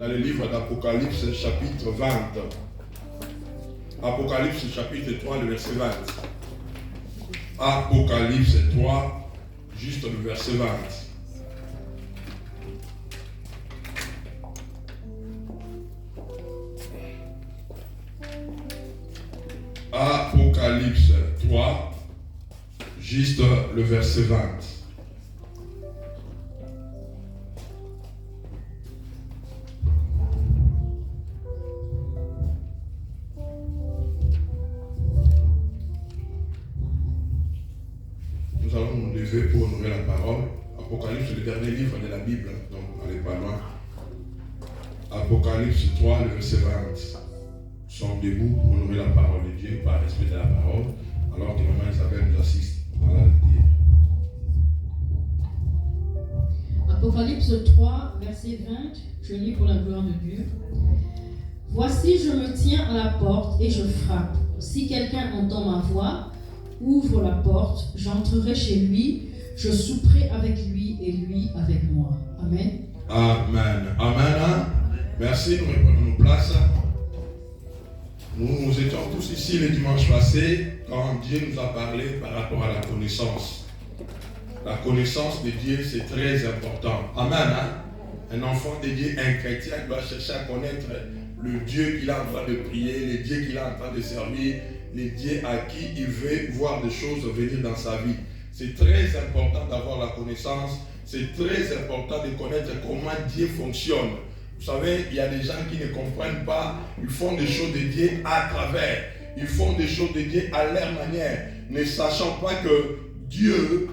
dans le livre d'Apocalypse chapitre 20. Apocalypse chapitre 3, le verset 20. Apocalypse 3, juste le verset 20. Apocalypse 3, juste le verset 20. Nous allons nous lever pour honorer la parole. Apocalypse, le dernier livre de la Bible, donc n'allez pas loin. Apocalypse 3, le verset 20. Nous sommes debout pour honorer la parole de Dieu, par respect de la parole, alors que maman Isabelle nous assiste à la lecture. Apocalypse 3, verset 20, je lis pour la gloire de Dieu. Voici, je me tiens à la porte et je frappe. Si quelqu'un entend ma voix, ouvre la porte, j'entrerai chez lui, je souperai avec lui et lui avec moi. Amen. Amen. Amen. Merci, nous reprenons nos places. Nous étions tous ici le dimanche passé quand Dieu nous a parlé par rapport à la connaissance. La connaissance de Dieu, c'est très important. Amen. Un enfant de Dieu, un chrétien doit chercher à connaître le Dieu qu'il est en train de prier, le Dieu qu'il est en train de servir, le Dieu à qui il veut voir des choses venir dans sa vie. C'est très important d'avoir la connaissance. C'est très important de connaître comment Dieu fonctionne. Vous savez, il y a des gens qui ne comprennent pas. Ils font des choses de Dieu à travers. Ils font des choses de Dieu à leur manière, ne sachant pas que Dieu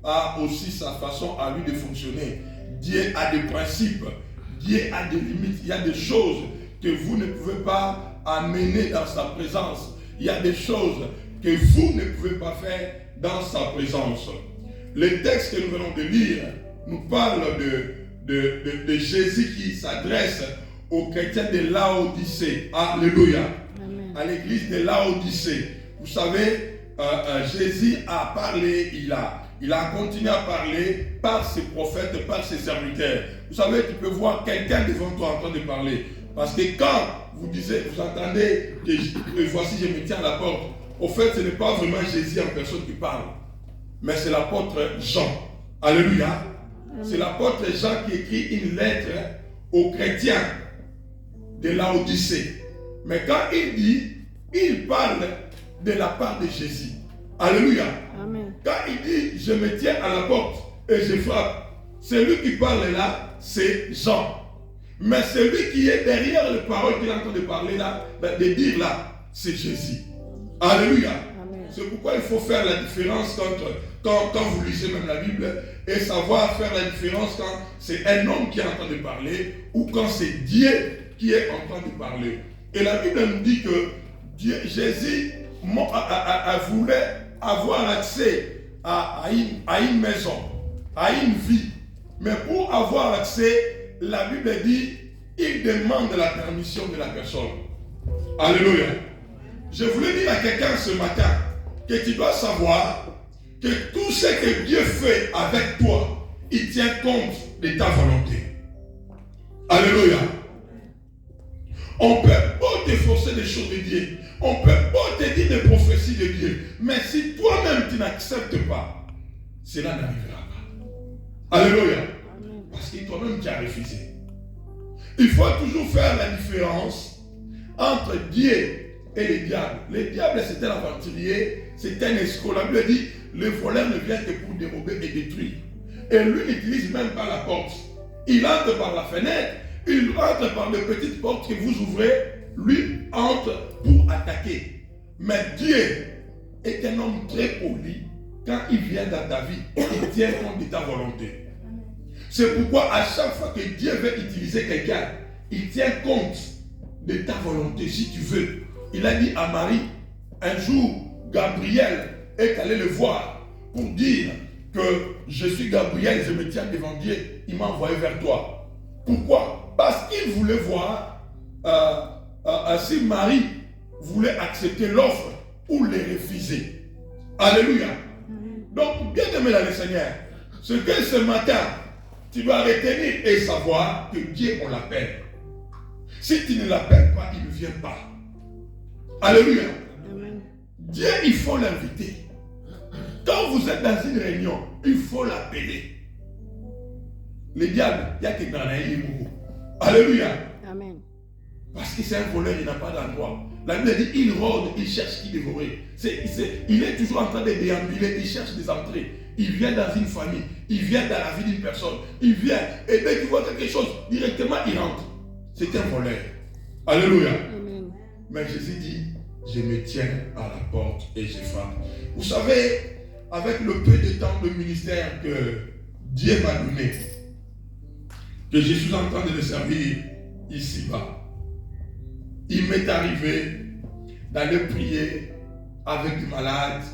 a aussi sa façon à lui de fonctionner. Dieu a des principes. Dieu a des limites. Il y a des choses que vous ne pouvez pas amener dans sa présence. Il y a des choses que vous ne pouvez pas faire dans sa présence. Le texte que nous venons de lire nous parle de Jésus qui s'adresse aux chrétiens de Laodicée. Alléluia. Amen. À l'église de Laodicée. Vous savez, Jésus a parlé, il a continué à parler par ses prophètes, par ses serviteurs. Vous savez, tu peux voir quelqu'un devant toi en train de parler. Parce que quand vous entendez que voici je me tiens à la porte, au fait ce n'est pas vraiment Jésus en personne qui parle, mais c'est l'apôtre Jean. Alléluia. C'est l'apôtre Jean qui écrit une lettre aux chrétiens de Laodicée. Mais quand il dit, il parle de la part de Jésus. Alléluia. Amen. Quand il dit, je me tiens à la porte et je frappe, celui qui parle là, c'est Jean. Mais celui qui est derrière les paroles qu'il est en train de parler là, de dire là, c'est Jésus. Alléluia. Amen. C'est pourquoi il faut faire la différence quand vous lisez même la Bible et savoir faire la différence quand c'est un homme qui est en train de parler ou quand c'est Dieu qui est en train de parler. Et la Bible nous dit que Jésus voulait avoir accès à une maison, à une vie. Mais pour avoir accès, la Bible dit, il demande la permission de la personne. Alléluia. Je voulais dire à quelqu'un ce matin que tu dois savoir que tout ce que Dieu fait avec toi, il tient compte de ta volonté. Alléluia. On peut pas te forcer des choses de Dieu. On peut pas te dire des prophéties de Dieu. Mais si toi-même tu n'acceptes pas, cela n'arrivera pas. Alléluia. Parce que toi-même tu as refusé. Il faut toujours faire la différence entre Dieu et le diable. Le diable, c'était l'aventurier, c'était un escroc. La Bible dit, le voleur ne vient que pour dérober et détruire. Et lui n'utilise même pas la porte. Il entre par la fenêtre, il entre par les petites portes que vous ouvrez, lui entre pour attaquer. Mais Dieu est un homme très poli. Quand il vient dans ta vie, il tient compte de ta volonté. C'est pourquoi à chaque fois que Dieu veut utiliser quelqu'un, il tient compte de ta volonté si tu veux. Il a dit à Marie, un jour, Gabriel est allé le voir pour dire que je suis Gabriel, je me tiens devant Dieu, il m'a envoyé vers toi. Pourquoi? Parce qu'il voulait voir si Marie voulait accepter l'offre ou les refuser. Alléluia. Donc, bien aimé dans le Seigneur, ce que ce matin, tu dois retenir et savoir que Dieu, on l'appelle. Si tu ne l'appelles pas, il ne vient pas. Alléluia. Amen. Dieu, il faut l'inviter. Quand vous êtes dans une réunion, il faut l'appeler. Le diable, il y a que dans la vie. Alléluia. Amen. Parce que c'est un voleur, il n'a pas d'endroit. La Bible dit, il rôde, il cherche qui dévorer. Il est toujours en train de déambuler, il cherche des entrées. Il vient dans une famille, il vient dans la vie d'une personne. Il vient, et dès qu'il voit quelque chose, directement il rentre. C'est un voleur. Alléluia. Amen. Mais Jésus dit, je me tiens à la porte et je frappe. Vous savez, avec le peu de temps de ministère que Dieu m'a donné, que je suis en train de le servir ici-bas, il m'est arrivé d'aller prier avec des malades,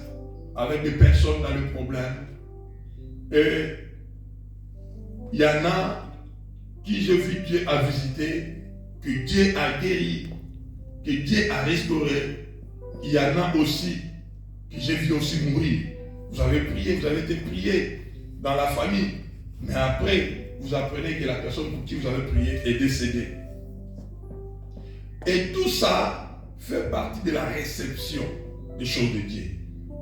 avec des personnes dans le problème. Et il y en a qui j'ai vu Dieu a visité, que Dieu a guéri, que Dieu a restauré. Il y en a aussi que j'ai vu aussi mourir. Vous avez prié, vous avez été prié dans la famille, mais après, vous apprenez que la personne pour qui vous avez prié est décédée. Et tout ça fait partie de la réception des choses de Dieu.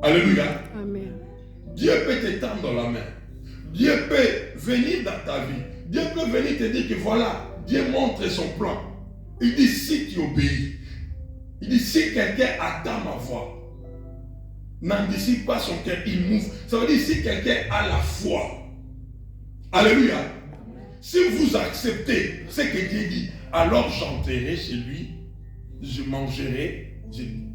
Alléluia. Amen. Dieu peut t'étendre la main. Dieu peut venir dans ta vie. Dieu peut venir te dire que voilà, Dieu montre son plan. Il dit si tu obéis. Il dit si quelqu'un attend ma voix, n'anticipe pas son cœur, il m'ouvre. Ça veut dire si quelqu'un a la foi. Alléluia. Si vous acceptez ce que Dieu dit, alors j'entrerai chez lui, je mangerai,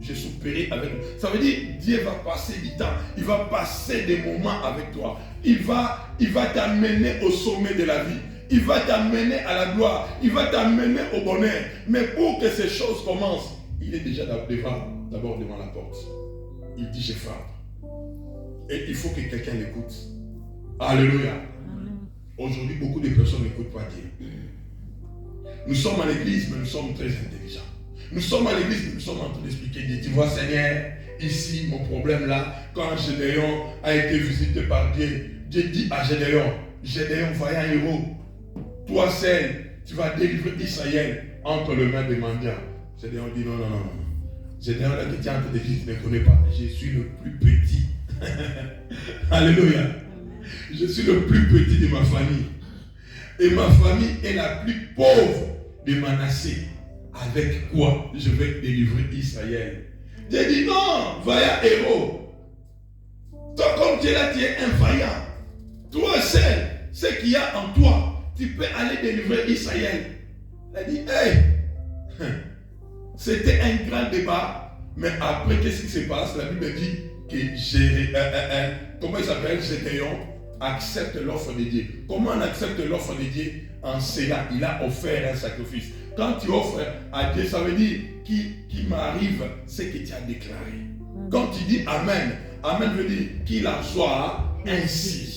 je souperai avec lui. Ça veut dire Dieu va passer du temps, il va passer des moments avec toi. Il va t'amener au sommet de la vie. Il va t'amener à la gloire. Il va t'amener au bonheur. Mais pour que ces choses commencent, il est déjà d'abord devant la porte. Il dit je frappe. Et il faut que quelqu'un l'écoute. Alléluia. Aujourd'hui, beaucoup de personnes n'écoutent pas Dieu. Nous sommes à l'église, mais nous sommes très intelligents. Nous sommes à l'église, mais nous sommes en train d'expliquer Dieu. Tu vois, Seigneur, ici, mon problème là, quand Gédéon a été visité par Dieu, Dieu dit à Gédéon, vaillant héros, toi seul, tu vas délivrer Israël entre les mains des mendiants. Gédéon dit non. Gédéon là que tu es en train de dire, tu ne connais pas. Je suis le plus petit. Alléluia. Je suis le plus petit de ma famille. Et ma famille est la plus pauvre de Manassé. Avec quoi je vais délivrer Israël? Dieu dit non, vaillant héros. Toi comme tu es là, tu es un vaillant. Toi seul, ce qu'il y a en toi, tu peux aller délivrer Israël. Il a dit, hey, c'était un grand débat, mais après, qu'est-ce qui se passe? La Bible dit que comment il s'appelle? Gédéon accepte l'offre de Dieu. Comment on accepte l'offre de Dieu? En cela, il a offert un sacrifice. Quand tu offres à Dieu, ça veut dire qu'il m'arrive ce que tu as déclaré. Quand tu dis Amen, Amen veut dire qu'il en soit ainsi.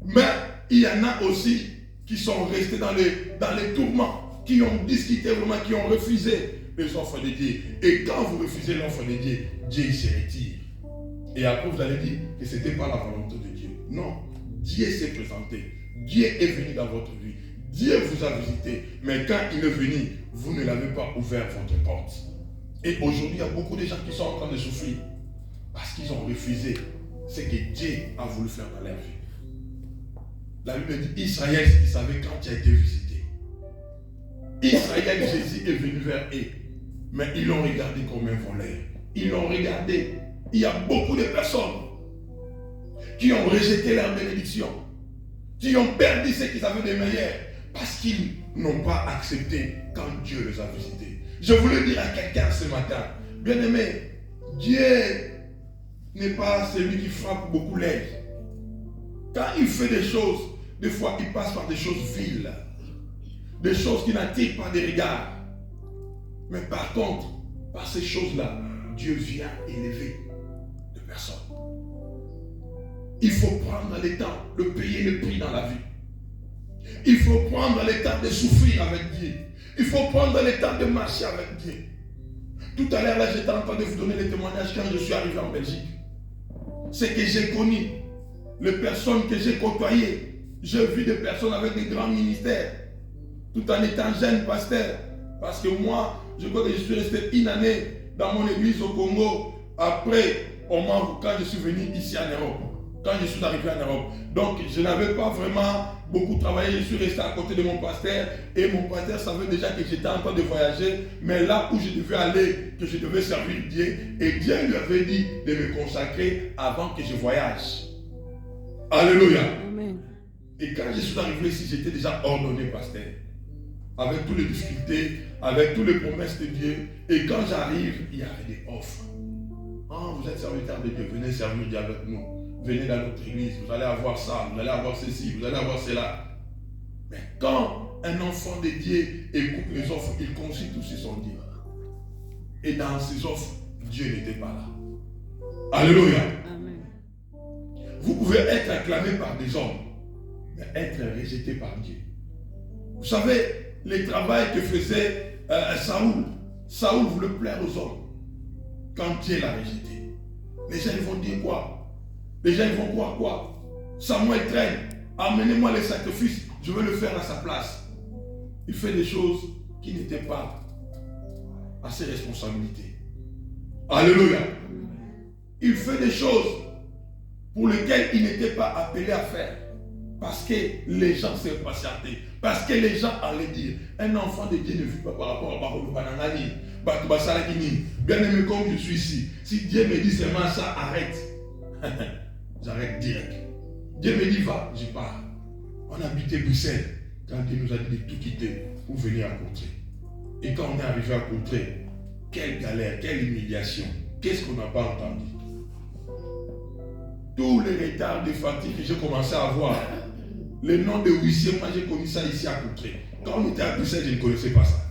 Mais il y en a aussi qui sont restés dans les tourments, qui ont discuté vraiment, qui ont refusé les offres de Dieu. Et quand vous refusez l'offre de Dieu, Dieu se retire. Et après vous allez dire que ce n'était pas la volonté de Dieu. Non, Dieu s'est présenté. Dieu est venu dans votre vie. Dieu vous a visité. Mais quand il est venu, vous ne l'avez pas ouvert votre porte. Et aujourd'hui, il y a beaucoup de gens qui sont en train de souffrir parce qu'ils ont refusé ce que Dieu a voulu faire dans leur vie. La Bible dit Israël, il savait quand tu as été visité. Israël, Jésus est venu vers eux. Mais ils l'ont regardé comme un voleur. Ils l'ont regardé. Il y a beaucoup de personnes qui ont rejeté leur bénédiction, qui ont perdu ce qu'ils avaient de meilleur parce qu'ils n'ont pas accepté quand Dieu les a visités. Je voulais dire à quelqu'un ce matin, bien aimé, Dieu n'est pas celui qui frappe beaucoup l'œil. Quand il fait des choses, des fois il passe par des choses viles, des choses qui n'attirent pas des regards. Mais par contre, par ces choses-là, Dieu vient élever des personnes. Il faut prendre le temps de payer le prix dans la vie. Il faut prendre le temps de souffrir avec Dieu. Il faut prendre le temps de marcher avec Dieu. Tout à l'heure, là, j'étais en train de vous donner les témoignages quand je suis arrivé en Belgique. Ce que j'ai connu. les personnes que j'ai côtoyées. J'ai vu des personnes avec des grands ministères, tout en étant jeune pasteur. Parce que moi, je crois que je suis resté une année dans mon église au Congo. Après, quand je suis venu ici en Europe, quand je suis arrivé en Europe. Donc, je n'avais pas vraiment beaucoup travaillé. Je suis resté à côté de mon pasteur. Et mon pasteur savait déjà que j'étais en train de voyager. Mais là où je devais aller, que je devais servir Dieu. Et Dieu lui avait dit de me consacrer avant que je voyage. Alléluia. Amen. Et quand je suis arrivé ici, j'étais déjà ordonné pasteur. Avec toutes les difficultés, avec toutes les promesses de Dieu. Et quand j'arrive, il y avait des offres. Oh, vous êtes serviteur de Dieu, venez servir Dieu avec nous. Venez dans notre église, vous allez avoir ça, vous allez avoir ceci, vous allez avoir cela. Mais quand un enfant de Dieu écoute les offres, il consulte aussi son Dieu. Et dans ces offres, Dieu n'était pas là. Alléluia. Amen. Vous pouvez être acclamé par des hommes, mais être rejeté par Dieu. Vous savez, le travail que faisait Saoul. Saoul voulait plaire aux hommes. Quand Dieu l'a rejeté, les gens vont dire quoi? Les gens vont croire quoi? Samuel traîne. Amenez-moi les sacrifices, je vais le faire à sa place. Il fait des choses qui n'étaient pas à ses responsabilités. Alléluia. Il fait des choses pour lesquelles il n'était pas appelé à faire. Parce que les gens s'est patienté. Parce que les gens allaient dire, un enfant de Dieu ne vit pas par rapport à Barolo Bananani. Bien aimé comme je suis ici, si Dieu me dit seulement ça, arrête. J'arrête direct. Dieu me dit va, je pars. On habitait Bruxelles quand Dieu nous a dit de tout quitter pour venir à Courtrai. Et quand on est arrivé à Courtrai, quelle galère, quelle humiliation. Qu'est-ce qu'on n'a pas entendu? Tous les retards de fatigue que j'ai commencé à avoir. Le nom de huissier, moi j'ai connu ça ici à Courtrai. Quand on était à Bruxelles, je ne connaissais pas ça.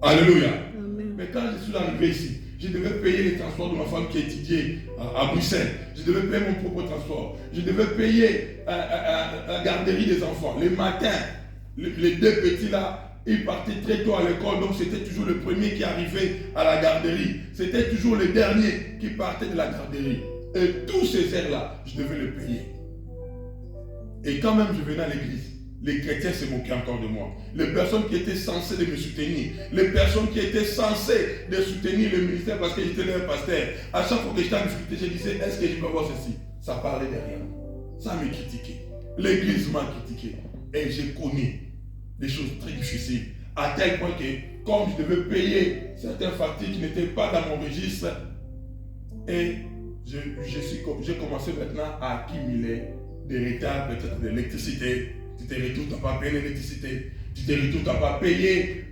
Alléluia. Amen. Mais quand je suis arrivé ici, je devais payer les transports de ma femme qui étudiait à Bruxelles. Je devais payer mon propre transport. Je devais payer la garderie des enfants. Les matins, les deux petits là, ils partaient très tôt à l'école. Donc c'était toujours le premier qui arrivait à la garderie. C'était toujours le dernier qui partait de la garderie. Et tous ces heures là, je devais les payer. Et quand même je venais à l'église, les chrétiens se moquaient encore de moi. Les personnes qui étaient censées de me soutenir, les personnes qui étaient censées de soutenir le ministère parce que j'étais leur pasteur, à chaque fois que j'étais en difficulté, je disais, est-ce que je peux avoir ceci? Ça parlait derrière. Ça me critiquait. L'église m'a critiqué. Et j'ai connu des choses très difficiles. À tel point que, comme je devais payer certaines factures qui n'étaient pas dans mon registre, et j'ai commencé maintenant à accumuler des retards peut-être d'électricité. Tu te retrouves, tu n'as pas payé l'électricité. Tu te retrouves, tu n'as pas payé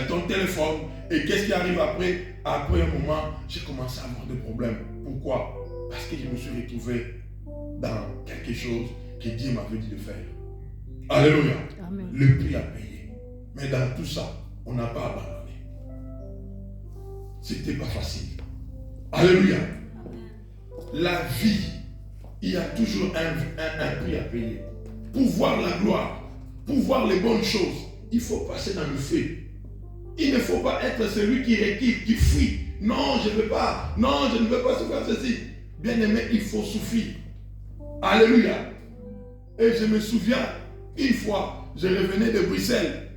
ton téléphone. Et qu'est-ce qui arrive après? Après un moment, j'ai commencé à avoir des problèmes. Pourquoi? Parce que je me suis retrouvé dans quelque chose que Dieu m'avait dit de faire. Alléluia. Amen. Le prix à payer. Mais dans tout ça, on n'a pas abandonné. C'était pas facile. Alléluia. La vie, il y a toujours un prix à payer. Pour voir la gloire, pour voir les bonnes choses, il faut passer dans le feu. Il ne faut pas être celui qui réquitte, qui fuit. Non, je ne veux pas. Non, je ne veux pas se faire ceci. Bien aimé, il faut souffrir. Alléluia. Et je me souviens, une fois, je revenais de Bruxelles.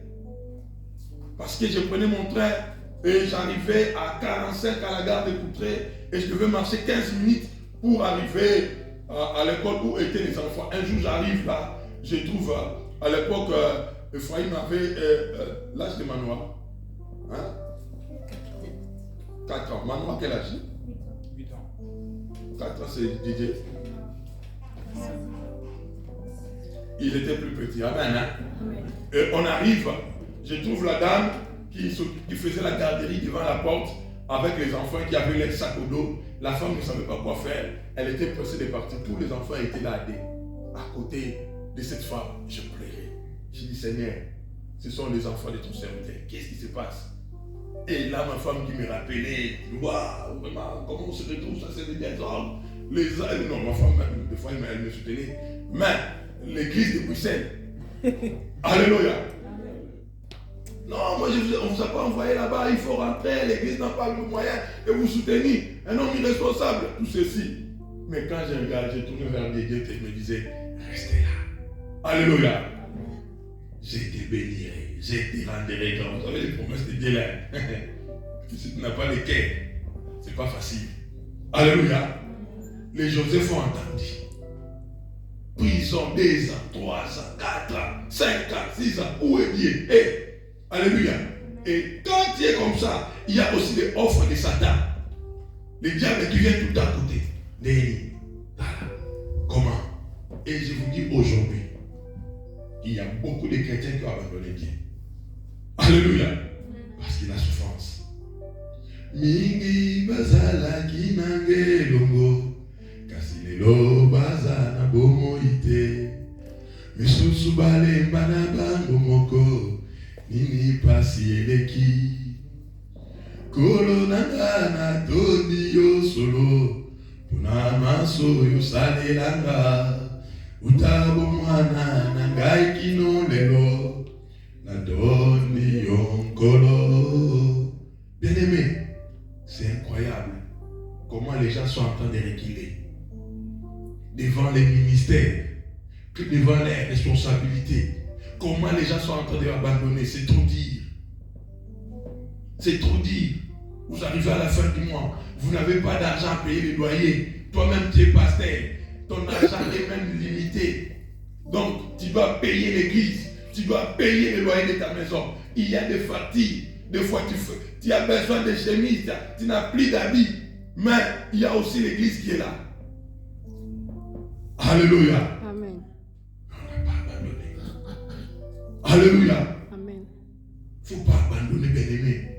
Parce que je prenais mon train et j'arrivais à 45 à la gare de Courtrai et je devais marcher 15 minutes pour arriver à l'école où étaient les enfants. Un jour, j'arrive là, je trouve à l'époque, Ephraim avait l'âge de Manoir. Hein? 4 ans. Manoir, quel âge? 8 ans. 4 ans, c'est Didier. Il était plus petit. Amen. Hein? Et on arrive, je trouve la dame qui faisait la garderie devant la porte avec les enfants qui avaient les sacs au dos. La femme ne savait pas quoi faire. Elle était pressée de partir. Tous les enfants étaient là à côté de cette femme. Je pleurais. Je dis, Seigneur, ce sont les enfants de ton serviteur. Qu'est-ce qui se passe? Et là, ma femme qui me rappelait, waouh, vraiment, comment on se retrouve, ça c'est des désordres. Non, ma femme, des fois, elle me soutenait. Mais l'église de Bruxelles, alléluia. Non, moi, on ne vous a pas envoyé là-bas, il faut rentrer, l'église n'a pas le moyen de vous soutenir. Un homme irresponsable, tout ceci. Mais quand je regarde, je tournais vers Dieu et me disais, restez là. Alléluia. Je te bénirai, je te rendrai grand. Vous savez les promesses de Dieu là. Si tu n'as pas les cœurs, c'est pas facile. Alléluia. Les Joseph ont entendu. Prison 2 ans, 3 ans, 4 ans, 5 ans, 6 ans. Où est Dieu? Alléluia. Et quand tu es comme ça, il y a aussi des offres de Satan. Les diables qui viennent tout à côté. Comment? Et je vous dis aujourd'hui, il y a beaucoup de chrétiens qui ont abandonné Dieu. Alléluia. Parce qu'il a souffrance. Mingi bazala kinange longo kasilelo bazana bomoite misusu bale mbana bango moko nini pasi eleki kolo nanga na toni yo solo puna maso yo salelanga utabo mwana na ngai kino lelo na toni yo nkolo. Bien-aimé, c'est incroyable comment les gens sont en train de reculer devant les ministères, devant les responsabilités. Comment les gens sont en train d'abandonner. C'est trop dire. C'est trop dire. Vous arrivez à la fin du mois, vous n'avez pas d'argent à payer les loyers. Toi-même, tu es pasteur. Ton argent est même limité. Donc, tu dois payer l'église. Tu dois payer le loyer de ta maison. Il y a des fatigues. Des fois, tu as besoin de chemises, tu n'as plus d'habits. Mais il y a aussi l'église qui est là. Alléluia. Amen. On n'a pas abandonné. Alléluia. Amen. Il ne faut pas abandonner, bien-aimé.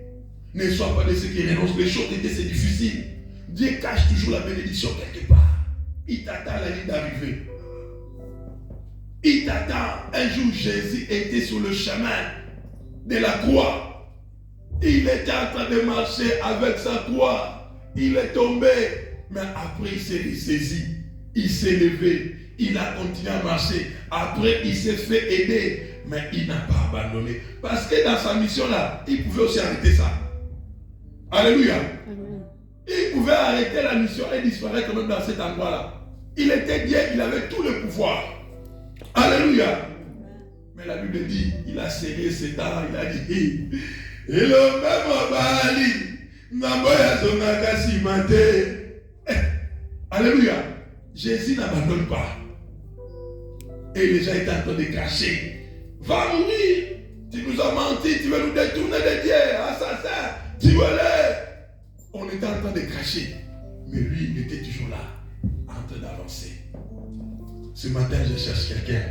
Ne sois pas de ceux qui renoncent. Les choses de Dieu, c'est difficile. Dieu cache toujours la bénédiction quelque part. Il t'attend la ligne d'arrivée. Il t'attend. Un jour, Jésus était sur le chemin de la croix. Il était en train de marcher avec sa croix. Il est tombé. Mais après, il s'est ressaisi. Il s'est levé. Il a continué à marcher. Après, il s'est fait aider. Mais il n'a pas abandonné. Parce que dans sa mission-là, il pouvait aussi arrêter ça. Alléluia. Amen. Il pouvait arrêter la mission et disparaître même dans cet endroit-là. Il était Dieu. Il avait tout le pouvoir. Alléluia. Mais la Bible dit, il a serré ses dents. Il a dit... Et le même Bali, Naboya Zonaka Simate. Alléluia. Jésus n'abandonne pas. Et les gens étaient en train de cracher. Va mourir. Tu nous as menti. Tu veux nous détourner de Dieu. Assassin. Tu veux l'être. On était en train de cracher. Mais lui, il était toujours là. En train d'avancer. Ce matin, je cherche quelqu'un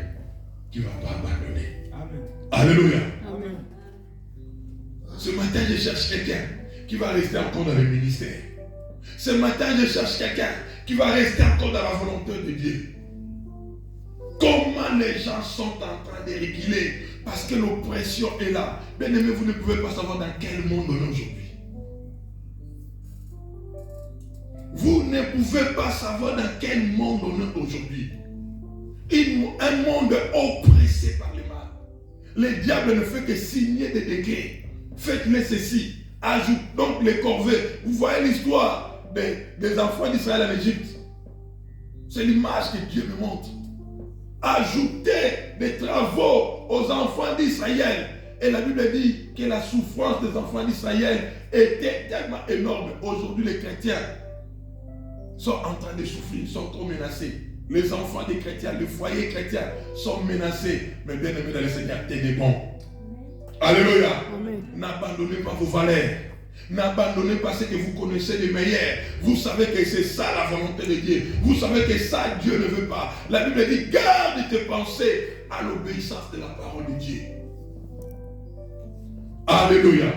qui ne va pas abandonner. Amen. Alléluia. Amen. Ce matin, je cherche quelqu'un qui va rester encore dans le ministère. Ce matin, je cherche quelqu'un qui va rester encore dans la volonté de Dieu. Comment les gens sont en train de reculer parce que l'oppression est là. Bien aimé, vous ne pouvez pas savoir dans quel monde on est aujourd'hui. Vous ne pouvez pas savoir dans quel monde on est aujourd'hui. Un monde oppressé par le mal. Le diable ne fait que signer des décrets. Faites-le ceci. Ajoute donc les corvées. Vous voyez l'histoire des enfants d'Israël en Égypte. C'est l'image que Dieu me montre. Ajoutez des travaux aux enfants d'Israël. Et la Bible dit que la souffrance des enfants d'Israël était tellement énorme. Aujourd'hui, les chrétiens sont en train de souffrir, sont trop menacés. Les enfants des chrétiens, les foyers chrétiens sont menacés. Mais bien aimé dans le Seigneur, tenez bon. Alléluia. Amen. N'abandonnez pas vos valeurs. N'abandonnez pas ce que vous connaissez de meilleur. Vous savez que c'est ça la volonté de Dieu. Vous savez que ça Dieu ne veut pas. La Bible dit, garde tes pensées à l'obéissance de la parole de Dieu. Alléluia.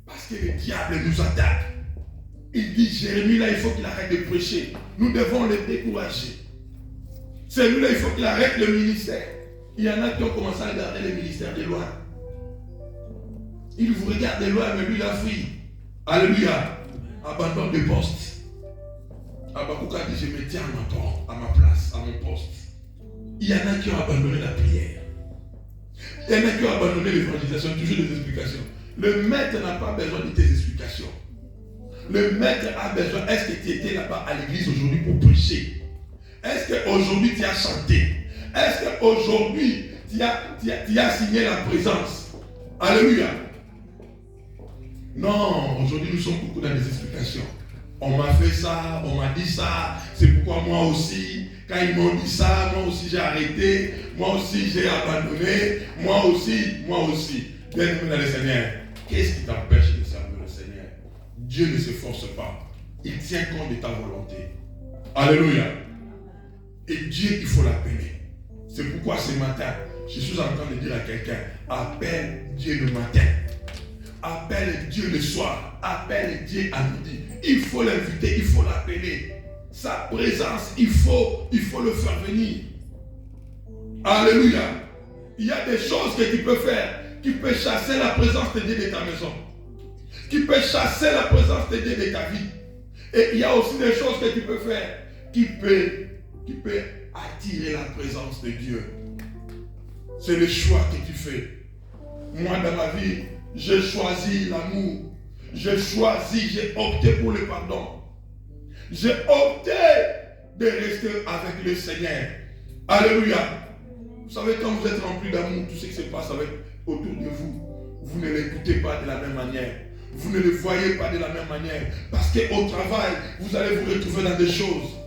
Parce que le diable nous attaque. Il dit, Jérémie là, il faut qu'il arrête de prêcher. Nous devons le décourager. Celui-là, il faut qu'il arrête le ministère. Il y en a qui ont commencé à regarder le ministère de loin. Il vous regarde de loin, mais lui, il a fui. Alléluia. Abandon de poste. Habakkuk a dit, je me tiens à ma place, à mon poste. Il y en a qui ont abandonné la prière. Il y en a qui ont abandonné l'évangélisation, toujours des explications. Le maître n'a pas besoin de tes explications. Le maître a besoin. Est-ce que tu étais là-bas à l'église aujourd'hui pour prêcher? Est-ce qu'aujourd'hui tu as chanté? Est-ce qu'aujourd'hui tu as signé la présence? Alléluia. Non, aujourd'hui nous sommes beaucoup dans des explications. On m'a fait ça, on m'a dit ça, c'est pourquoi moi aussi, quand ils m'ont dit ça, moi aussi j'ai arrêté, moi aussi j'ai abandonné, moi aussi. Bien-aimé dans le Seigneur, qu'est-ce qui t'empêche de servir le Seigneur? Dieu ne se force pas. Il tient compte de ta volonté. Alléluia. Et Dieu, il faut l'appeler. C'est pourquoi ce matin, je suis en train de dire à quelqu'un, appelle Dieu le matin. Appelle Dieu le soir. Appelle Dieu à midi. Il faut l'inviter, il faut l'appeler. Sa présence, il faut le faire venir. Alléluia. Il y a des choses que tu peux faire qui peuvent chasser la présence de Dieu de ta maison. Qui peut chasser la présence de Dieu de ta vie. Et il y a aussi des choses que tu peux faire qui peut attirer la présence de Dieu. C'est le choix que tu fais. Moi, dans ma vie, j'ai choisi l'amour. J'ai opté pour le pardon. J'ai opté de rester avec le Seigneur. Alléluia. Vous savez, quand vous êtes rempli d'amour, tout ce qui se passe autour de vous, vous ne l'écoutez pas de la même manière. Vous ne le voyez pas de la même manière. Parce qu'au travail, vous allez vous retrouver dans des choses.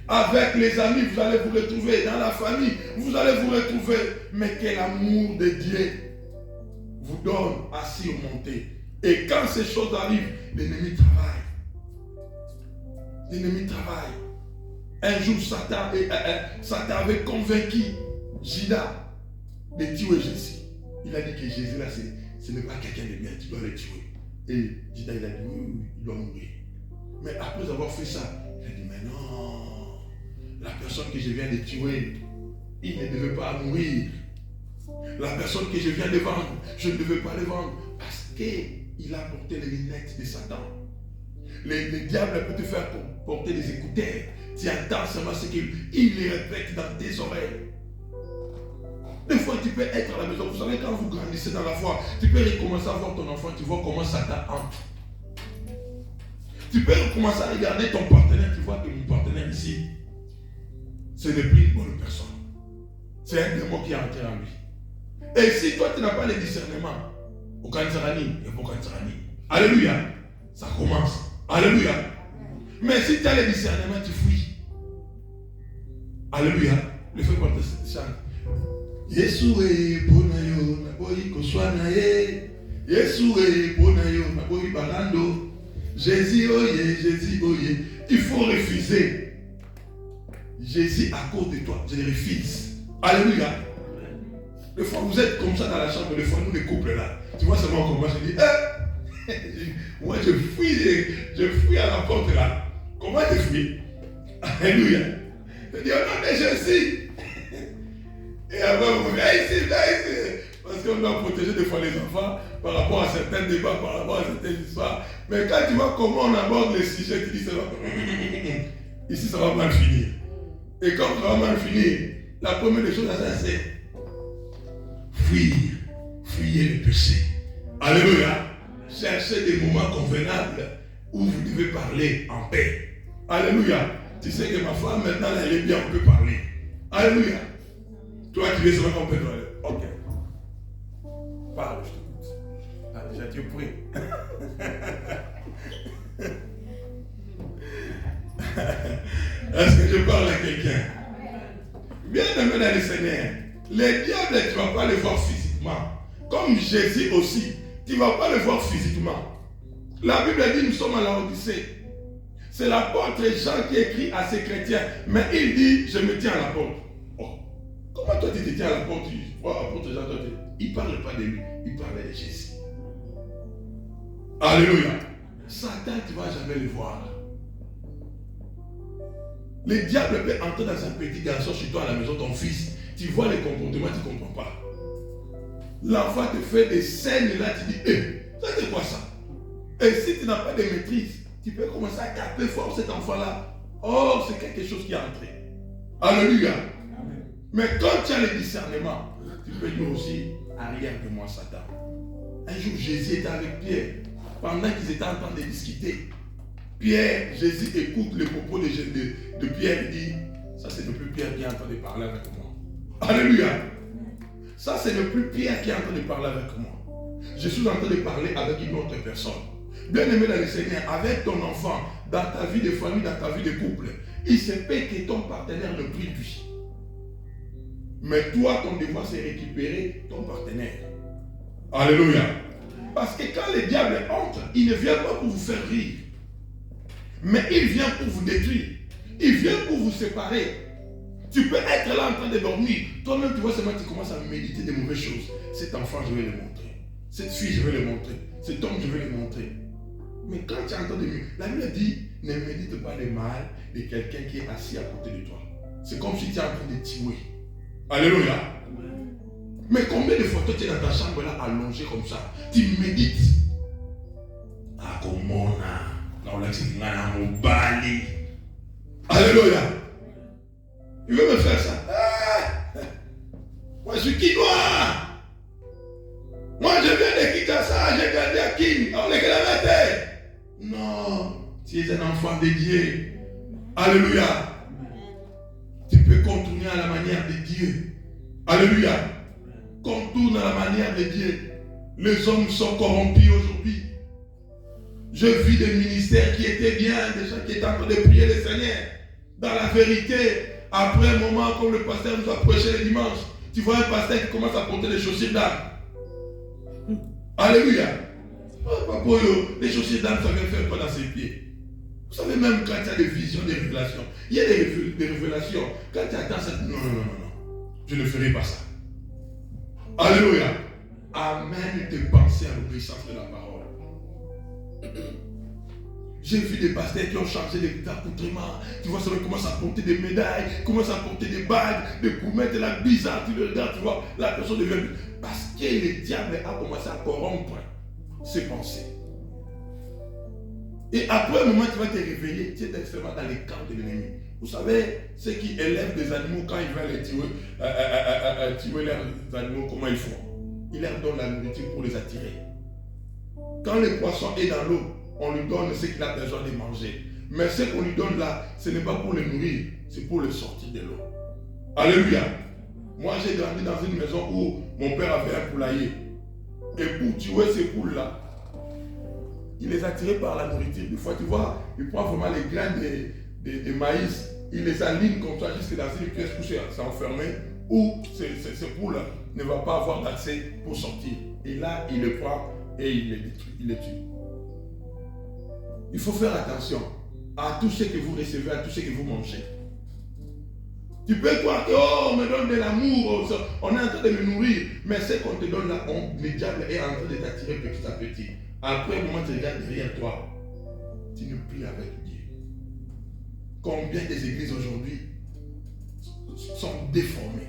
Avec les amis, vous allez vous retrouver. Dans la famille, vous allez vous retrouver. Mais que l'amour de Dieu vous donne à surmonter. Et quand ces choses arrivent, l'ennemi travaille. L'ennemi travaille. Un jour, Satan avait convaincu Judas de tuer Jésus. Il a dit que Jésus là, ce n'est pas quelqu'un de bien, tu dois le tuer. Et Judas, il a dit oui, il doit mourir. Mais après avoir fait ça, il a dit mais non, la personne que je viens de tuer, il ne devait pas mourir. La personne que je viens de vendre, je ne devais pas le vendre. Parce qu'il a porté les lunettes de Satan. Le diable peut te faire porter des écouteurs. Tu entends seulement ce qu'il les répète dans tes oreilles. Des fois, tu peux être à la maison. Vous savez, quand vous grandissez dans la foi, tu peux recommencer à voir ton enfant, tu vois comment Satan entre. Tu peux recommencer à regarder ton partenaire, tu vois que mon partenaire ici, ce n'est plus une bonne personne. C'est un démon qui est entré en lui. Et si toi, tu n'as pas le discernement, au Kanzarani, et au Kanzarani. Alléluia. Ça commence. Alléluia. Mais si tu as le discernement, tu fuis. Alléluia. Le fait porter cette chante. Yesue bonayo naboyi koswana ye. Yesue bonayo naboyi balando. Jésus oye. Il faut refuser. Jésus à cause de toi, je le refuse. Alléluia. Des fois vous êtes comme ça dans la chambre, des fois nous les couples là. Tu vois seulement comment je dis, moi je fuis à la porte là. Comment je fuis? Alléluia. Je dis au nom de Jésus. Et après vous dites, viens ici. Parce qu'on doit protéger des fois les enfants par rapport à certains débats, par rapport à certaines histoires. Mais quand tu vois comment on aborde les sujets, tu dis ça va. Ici ça va mal finir. Et comme ça va mal finir, la première des choses à ça c'est fuyez le péché. Alléluia. Cherchez des moments convenables où vous devez parler en paix. Alléluia. Tu sais que ma femme maintenant elle est bien, on peut parler. Alléluia. Toi tu veux seulement qu'on peut parler. Ok. Parle, je t'écoute. Ah, déjà tu es prêt. Est-ce que je parle à quelqu'un? Bien aimé dans le Seigneur, les diables, tu ne vas pas les voir physiquement. Comme Jésus aussi, tu ne vas pas le voir physiquement. La Bible dit nous sommes à la Odyssée. C'est l'apôtre Jean qui écrit à ses chrétiens. Mais il dit, je me tiens à la porte. Oh. Comment toi tu te tiens à la porte? Apôtre Jean, il ne parle pas de lui, il parlait de Jésus. Alléluia. Satan, tu ne vas jamais le voir. Le diable peut entrer dans un petit garçon chez toi à la maison, ton fils. Tu vois les comportements, tu ne comprends pas. L'enfant te fait des scènes là, tu dis, ça c'est quoi ça? Et si tu n'as pas de maîtrise, tu peux commencer à taper fort cet enfant-là. Oh, c'est quelque chose qui est entré. Alléluia. Amen. Mais quand tu as le discernement, tu peux dire aussi, arrière de moi Satan. Un jour Jésus était avec Pierre. pendant qu'ils étaient en train de discuter, Pierre, Jésus écoute les propos de Pierre et dit, ça c'est ne plus Pierre qui est en train de parler avec moi. Alléluia. Ça c'est ne plus Pierre qui est en train de parler avec moi. Je suis en train de parler avec une autre personne. Bien aimé dans le Seigneur, avec ton enfant, dans ta vie de famille, dans ta vie de couple, il se peut que ton partenaire ne prie plus. Mais toi, ton devoir, c'est récupérer ton partenaire. Alléluia. Parce que quand le diable entre, il ne vient pas pour vous faire rire. Mais il vient pour vous détruire. Il vient pour vous séparer. Tu peux être là en train de dormir. Toi-même, tu vois seulement, tu commences à méditer des mauvaises choses. Cet enfant, je vais le montrer. Cette fille, je vais le montrer. Cet homme, je vais le montrer. Mais quand tu entends la Bible dit, ne médite pas le mal de quelqu'un qui est assis à côté de toi. C'est comme si tu es en train de tuer. Alléluia. Mais combien de fois toi tu es dans ta chambre là allongé comme ça, tu médites. Ah comment alléluia. Il veut me faire ça. Ah, moi je suis quinois. Moi je viens de Kinshasa, j'ai grandi à Kin. On est kilomètres. Non, tu es un enfant de Dieu. Alléluia. Tu peux contourner à la manière de Dieu. Alléluia. Contourne à la manière de Dieu. Les hommes sont corrompus aujourd'hui. Je vis des ministères qui étaient bien, des gens qui étaient en train de prier le Seigneur. Dans la vérité, après un moment, comme le pasteur nous a prêché le dimanche, tu vois un pasteur qui commence à porter des chaussures d'âme. Alléluia. Oh, papa, les chaussures d'âme, ça vient faire quoi dans ses pieds? Vous savez, même quand il y a des visions, des révélations, il y a des révélations. Quand tu attends ça, non, je ne ferai pas ça. Alléluia. Amène tes pensées à l'obéissance de la parole. J'ai vu des pasteurs qui ont changé d'accoutrement. Tu vois, ça commence à porter des médailles, commence à porter des bagues, des coumettes, de la bizarre. Tu le regardes, tu vois, la personne devient. Parce que le diable a commencé à corrompre ses pensées. Et après un moment, tu vas te réveiller, tu es extrêmement dans les camps de l'ennemi. Vous savez, ceux qui élèvent des animaux, quand ils veulent les tuer les animaux, comment ils font? Ils leur donnent la nourriture pour les attirer. Quand le poisson est dans l'eau, on lui donne ce qu'il a besoin de manger. Mais ce qu'on lui donne là, ce n'est pas pour le nourrir, c'est pour le sortir de l'eau. Alléluia. Moi, j'ai grandi dans une maison où mon père avait un poulailler. Et pour tuer ces poules-là, il les attirait par la nourriture. Des fois, tu vois, il prend vraiment les grains de maïs, il les aligne comme ça jusque dans une pièce où c'est enfermé, où ces poules ne vont pas avoir d'accès pour sortir. Et là, il les prend et il les détruit, il les tue. Il faut faire attention à tout ce que vous recevez, à tout ce que vous mangez. Tu peux croire que, oh, on me donne de l'amour, on est en train de me nourrir, mais ce qu'on te donne là, le diable est en train de t'attirer petit à petit. Après un moment, tu regardes derrière toi, tu ne pries avec Dieu. Combien des églises aujourd'hui sont déformées?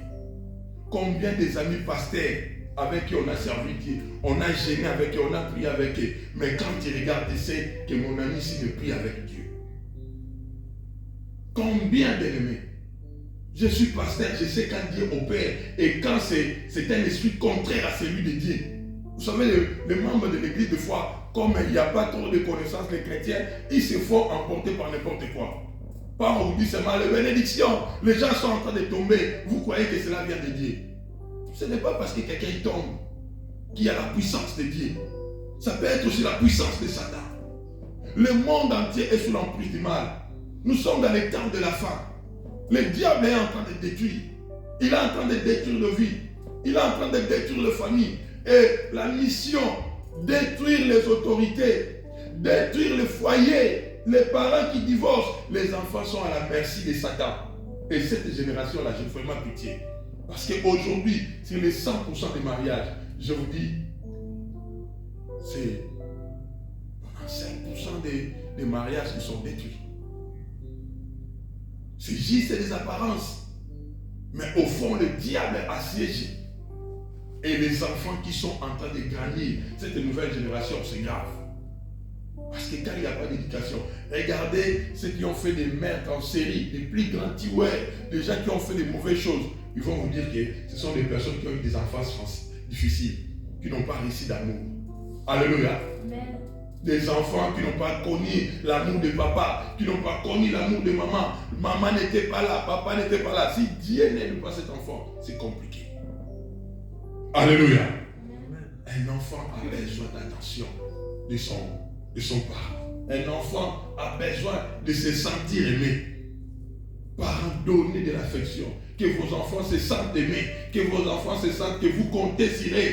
Combien des amis pasteurs avec qui on a servi Dieu, on a gêné avec eux, on a prié avec eux, mais quand tu regardes, tu sais que mon ami ici ne prie avec Dieu. Combien d'ennemis? Je suis pasteur, je sais quand Dieu opère et quand c'est un esprit contraire à celui de Dieu. Vous savez, les membres de l'église, des fois, comme il n'y a pas trop de connaissances, les chrétiens, ils se font emporter par n'importe quoi. Par on vous dit seulement les bénédictions, les gens sont en train de tomber, vous croyez que cela vient de Dieu. Ce n'est pas parce que quelqu'un tombe qu'il y a la puissance de Dieu. Ça peut être aussi la puissance de Satan. Le monde entier est sous l'emprise du mal. Nous sommes dans les temps de la fin. Le diable est en train de détruire. Il est en train de détruire nos vies. Il est en train de détruire les familles. Et la mission, détruire les autorités, détruire les foyers, les parents qui divorcent, les enfants sont à la merci de Satan. Et cette génération-là, je fais ma pitié. Parce qu'aujourd'hui, sur les 100% des mariages, je vous dis, c'est 5% des mariages qui sont détruits. C'est juste des apparences. Mais au fond, le diable est assiégé. Et les enfants qui sont en train de grandir, cette nouvelle génération, c'est grave. Parce que quand il n'y a pas d'éducation, regardez ceux qui ont fait des meurtres en série, les plus grands tueurs, les gens qui ont fait des mauvaises choses. Ils vont vous dire que ce sont des personnes qui ont eu des enfances difficiles, qui n'ont pas réussi d'amour. Alléluia. Amen. Des enfants qui n'ont pas connu l'amour de papa, qui n'ont pas connu l'amour de maman. Maman n'était pas là, papa n'était pas là. Si Dieu n'aime pas cet enfant, c'est compliqué. Alléluia. Un enfant a besoin d'attention de son parent. Un enfant a besoin de se sentir aimé. Parents, donnez de l'affection. Que vos enfants se sentent aimés. Que vos enfants se sentent que vous comptez sur eux.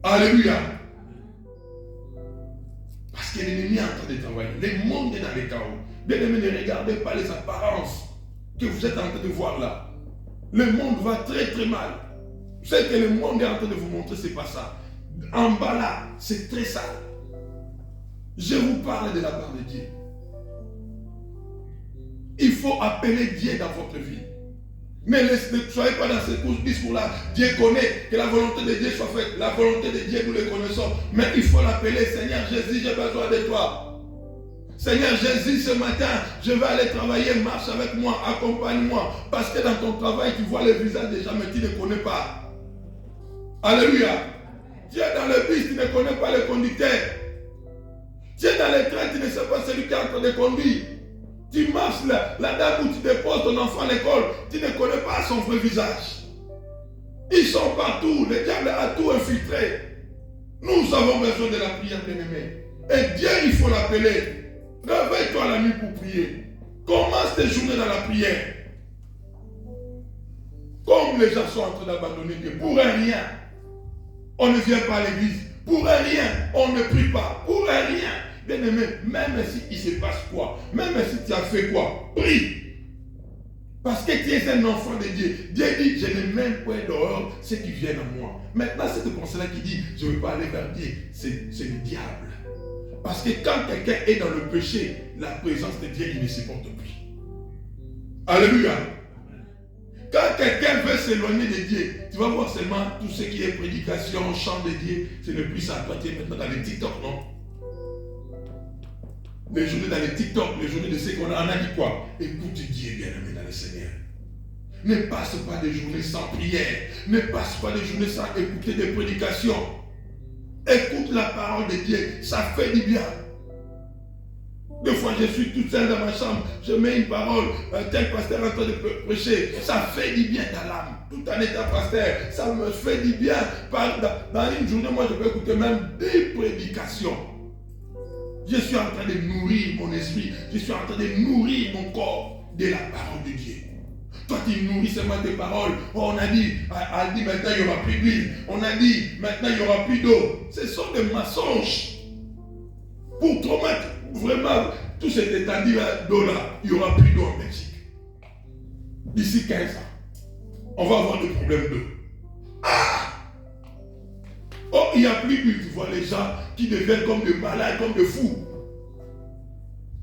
Alléluia. Parce que l'ennemi est en train de travailler. Le monde est dans le chaos. Bien-aimés, ne regardez pas les apparences que vous êtes en train de voir là. Le monde va très très mal. Ce que le monde est en train de vous montrer, ce n'est pas ça. En bas là, c'est très sale. Je vous parle de la part de Dieu. Il faut appeler Dieu dans votre vie. Mais ne soyez pas dans ce discours-là. Dieu connaît, que la volonté de Dieu soit faite. La volonté de Dieu, nous le connaissons. Mais il faut l'appeler, Seigneur Jésus, j'ai besoin de toi. Seigneur Jésus, ce matin, je vais aller travailler, marche avec moi, accompagne-moi. Parce que dans ton travail, tu vois le visage des gens, mais tu ne connais pas. Alléluia. Tu es dans le bus, tu ne connais pas le conducteur. Tu es dans le train, tu ne sais pas celui qui est en train de conduire. Tu marches là, la dame où tu déposes ton enfant à l'école, tu ne connais pas son vrai visage. Ils sont partout, le diable a tout infiltré. Nous avons besoin de la prière, bien-aimé. Et Dieu, il faut l'appeler. Réveille-toi la nuit pour prier. Commence tes journées dans la prière. Comme les gens sont en train d'abandonner Dieu, pour rien, on ne vient pas à l'église. Pour rien, on ne prie pas. Pour rien. Bien-aimé, même si il se passe quoi, même si tu as fait quoi, prie. Parce que tu es un enfant de Dieu. Dieu dit, je n'ai même pas dehors ceux qui viennent à moi. Maintenant, c'est le conseil qui dit, je ne veux pas aller vers Dieu. C'est le diable. Parce que quand quelqu'un est dans le péché, la présence de Dieu, il ne supporte plus. Alléluia. Quand quelqu'un veut s'éloigner de Dieu, tu vas voir seulement tout ce qui est prédication, chant de Dieu, ce n'est plus ça. Toi, tu es maintenant dans les TikTok, non? Les journées dans les TikTok, les journées de ce qu'on a dit quoi? Écoute Dieu, bien-aimé dans le Seigneur. Ne passe pas des journées sans prière. Ne passe pas des journées sans écouter des prédications. Écoute la parole de Dieu, ça fait du bien. Des fois, je suis toute seule dans ma chambre, je mets une parole, tel pasteur est en train de prêcher, ça fait du bien dans l'âme. Tout en étant pasteur, ça me fait du bien. Dans une journée, moi, je peux écouter même des prédications. Je suis en train de nourrir mon esprit, je suis en train de nourrir mon corps de la parole de Dieu. Toi, tu nourris seulement tes paroles. Oh, on a dit maintenant il n'y aura plus d'huile. On a dit maintenant il n'y aura plus d'eau. Ce sont des mensonges. Pour trop mettre vraiment tout cet étendue d'eau là, il n'y aura plus d'eau en Belgique. D'ici 15 ans, on va avoir des problèmes d'eau. Ah! Oh, il n'y a plus d'huile. Tu vois les gens qui deviennent comme des malades, comme des fous.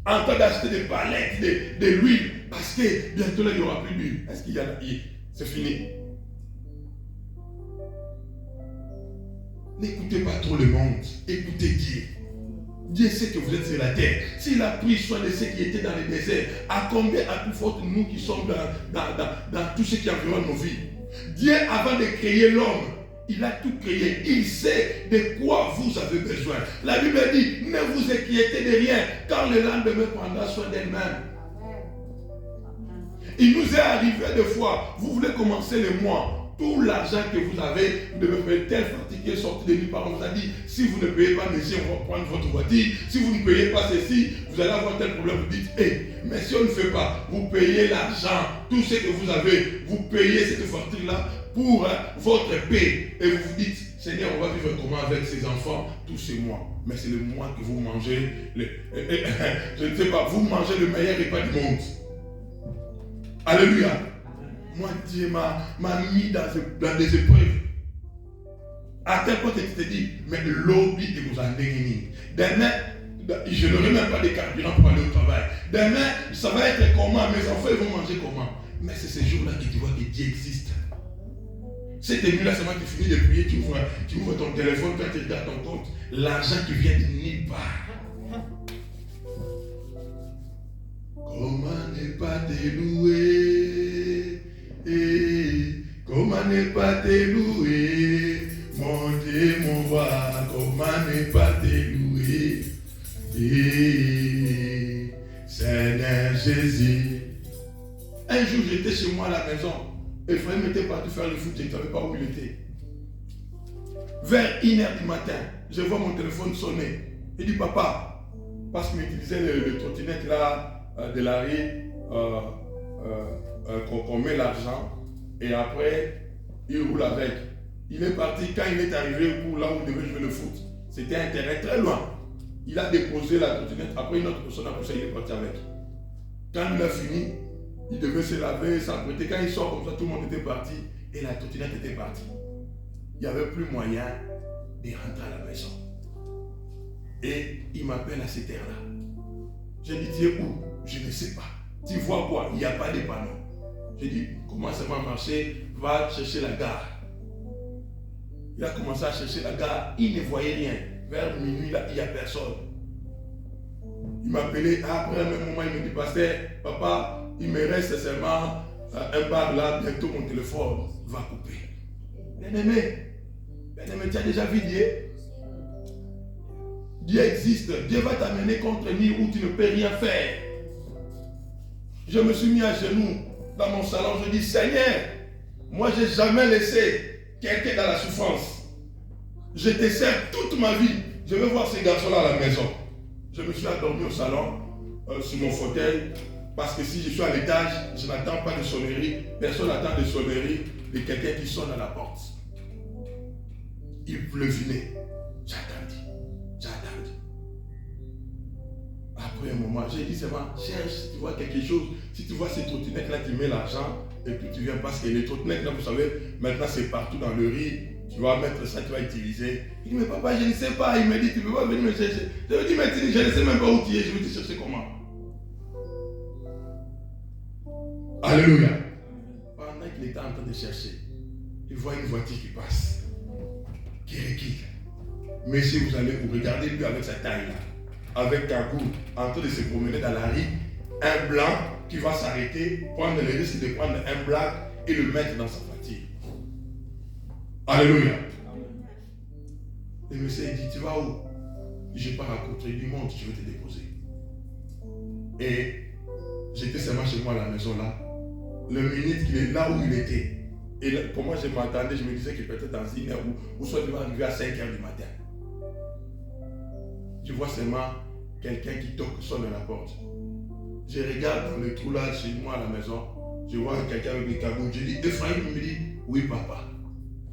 En train d'acheter des palettes de l'huile. Parce que bientôt là, il n'y aura plus d'huile. Est-ce qu'il y en a? C'est fini. N'écoutez pas trop le monde. Écoutez Dieu. Dieu sait que vous êtes sur la terre. S'il a pris soin de ceux qui étaient dans le désert, à combien à plus forte nous qui sommes dans tout ce qui environne nos vies? Dieu, avant de créer l'homme, il a tout créé. Il sait de quoi vous avez besoin. La Bible dit, ne vous inquiétez de rien, car le lendemain prendra soin d'elle-même. Il nous est arrivé des fois, vous voulez commencer le mois, tout l'argent que vous avez, vous devez payer tel parti qui est sorti de nulle part. On vous a dit, si vous ne payez pas, monsieur, on va prendre votre voiture. Si vous ne payez pas ceci, vous allez avoir tel problème. Vous dites, mais si on ne fait pas, vous payez l'argent, tout ce que vous avez, vous payez cette facture-là pour votre paix. Et vous vous dites, Seigneur, on va vivre comment avec ces enfants tous ces mois? Mais c'est le mois que vous mangez, je ne sais pas, vous mangez le meilleur repas du monde. Alléluia. Moi, Dieu m'a mis dans des épreuves. À tel point que tu te dis, mais l'obli et vous en déguenez. Demain, je n'aurai même pas de carburant pour aller au travail. Demain, ça va être comment? Mes enfants vont manger comment? Mais c'est ce jour-là que tu vois que Dieu existe. Cette nuit-là, seulement tu finis de prier, tu ouvres ton téléphone, quand tu regardes ton compte, l'argent qui vient de nulle part. Comment ne pas te louer? Comment ne pas te louer? Mon Dieu, mon roi, comment ne pas te louer? vie, Seigneur Jésus. Un jour, j'étais chez moi à la maison. Ephraim était parti faire le foot, je ne savais pas où il était. Vers 1h du matin, je vois mon téléphone sonner. Il dit, papa, parce qu'il utilisait le trottinette là, de la rue, qu'on met l'argent, et après, il roule avec. Il est parti, quand il est arrivé pour là où il devait jouer le foot, c'était un terrain très loin. Il a déposé la trottinette, après une autre personne a poussé, il est parti avec. Quand il a fini, il devait se laver, s'apprêter. Quand il sort comme ça, tout le monde était parti et la trottinette était partie. Il n'y avait plus moyen de rentrer à la maison. Et il m'appelle à cette heure-là. J'ai dit, tu es où? Je ne sais pas. Tu vois quoi? Il n'y a pas de panneau. J'ai dit, comment ça va marcher? Va chercher la gare. Il a commencé à chercher la gare. Il ne voyait rien. Vers minuit, là, il n'y a personne. Il m'a appelé. Après un moment, il me dit, pasteur, papa, il me reste seulement un bar là. Bientôt, mon téléphone va couper. Bien-aimé, tu as déjà vu Dieu? Dieu existe. Dieu va t'amener contre un mur où tu ne peux rien faire. Je me suis mis à genoux dans mon salon. Je dis, Seigneur, moi, je n'ai jamais laissé quelqu'un dans la souffrance. Je te sers toute ma vie. Je vais voir ces garçons-là à la maison. Je me suis endormi au salon, sur mon fauteuil, parce que si je suis à l'étage, je n'attends pas de sonnerie. Personne n'attend de sonnerie de quelqu'un qui sonne à la porte. Il pleuvinait. J'attendis. Après un moment, j'ai dit seulement, cherche si tu vois quelque chose. Si tu vois ces trottinettes-là, tu mets l'argent et puis tu viens. Parce que les trottinettes-là, vous savez, maintenant c'est partout dans le riz. Tu vas mettre ça, tu vas utiliser. Il dit, mais papa, je ne sais pas. Il me dit, tu ne peux pas venir me chercher. Je lui dis, mais je ne sais même pas où tu es. Je vais te chercher comment. Alléluia. Pendant qu'il était en train de chercher, il voit une voiture qui passe, qui recule. Mais si vous allez vous regarder lui avec sa taille là, avec Kagou, en train de se promener dans la rue, un blanc qui va s'arrêter, prendre le risque de prendre un black et le mettre dans sa voiture. Alléluia. Le monsieur dit, tu vas où? Je pars à côté, il dit, monte, je vais te déposer. Et j'étais seulement chez moi à la maison là. Le minute qu'il est là où il était, et là, comment je m'attendais, je me disais qu'il peut-être dans une heure ou soit il va arriver à 5h du matin. Je vois seulement quelqu'un qui toque, sonne à la porte. Je regarde dans le trou là chez moi à la maison, je vois quelqu'un avec des cagots. Je dis, Ephraim, il me dit, oui papa.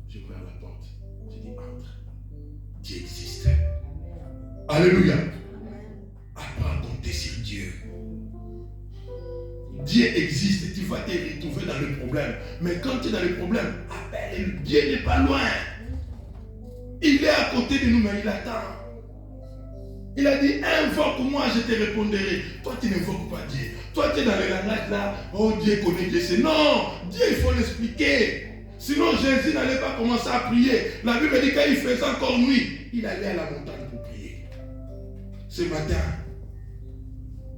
Je ouvre la porte, je dis, entre. Dieu existe. Alléluia. Apprends à compter sur Dieu. Dieu existe, tu vas te retrouver dans le problème. Mais quand tu es dans le problème, appelle, Dieu n'est pas loin. Il est à côté de nous, mais il attend. Il a dit, invoque-moi, je te répondrai. Toi, tu n'invoques pas Dieu. Toi, tu es dans le langage là, oh Dieu connaît Dieu. C'est non, Dieu, il faut l'expliquer. Sinon, Jésus n'allait pas commencer à prier. La Bible dit qu'il faisait encore nuit, il allait à la montagne pour prier. Ce matin,